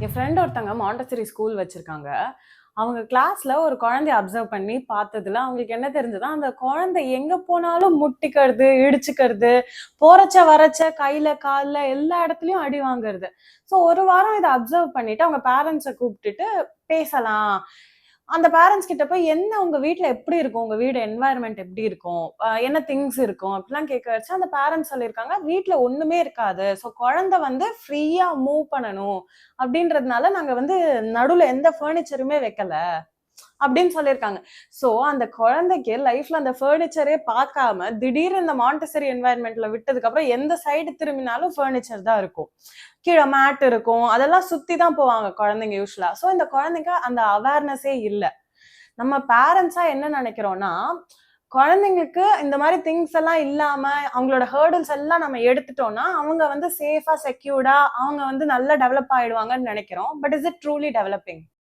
என் friend ஒருத்தங்க Montessori school வச்சிருக்காங்க. அவங்க கிளாஸ்ல ஒரு குழந்தைய அப்சர்வ் பண்ணி பார்த்ததுல அவங்களுக்கு என்ன தெரிஞ்சதுன்னா, அந்த குழந்தை எங்க போனாலும் முட்டிக்கிறது, இடிச்சுக்கிறது, போறச்ச வரச்ச கையில, கால்ல எல்லா இடத்துலயும் அடி வாங்குறது. ஸோ ஒரு வாரம் இத அப்சர்வ் பண்ணிட்டு அவங்க பேரண்ட்ஸ கூப்பிட்டுட்டு பேசலாம். அந்த பேரண்ட்ஸ் கிட்ட போய் என்ன உங்க வீட்ல எப்படி இருக்கும்? உங்க வீடு என்வாயர்ன்மென்ட் எப்படி இருக்கும்? என்ன திங்ஸ் இருக்கும்? அப்படிலாம் கேட்க வச்சு அந்த பேரண்ட்ஸ் சொல்லியிருக்காங்க, வீட்ல ஒண்ணுமே இருக்காது. ஸோ குழந்தை வந்து ஃப்ரீயா மூவ் பண்ணணும். அப்படின்றதுனால நாங்க வந்து நடுவுல எந்த ஃபர்னிச்சருமே வைக்கல. அப்படின்னு சொல்லியிருக்காங்க. ஸோ அந்த குழந்தைக்கு லைஃப்ல அந்த ஃபர்னிச்சரே பார்க்காம, திடீர்னு இந்த மான்டெசரி என்வாயர்ன்மென்ட்ல விட்டதுக்கு அப்புறம் எந்த சைடு திரும்பினாலும் ஃபர்னிச்சர் தான் இருக்கும். கீழ மேட் இருக்கும். அதெல்லாம் சுத்தி தான் போவாங்க குழந்தைங்க யூசுவலா. ஸோ இந்த குழந்தைக்கு அந்த அவேர்னஸே இல்ல. நம்ம பேரண்ட்ஸா என்ன நினைக்கிறோம்னா, குழந்தைங்களுக்கு இந்த மாரி திங்ஸ் எல்லாம் இல்லாம, அவங்களோட ஹர்டில்ஸ் எல்லாம் நம்ம எடுத்துட்டோம்னா, அவங்க வந்து சேஃபா, செக்யூர்டா அவங்க வந்து நல்லா டெவலப் ஆயிடுவாங்கன்னு நெனைக்கிறோம். But is it truly developing?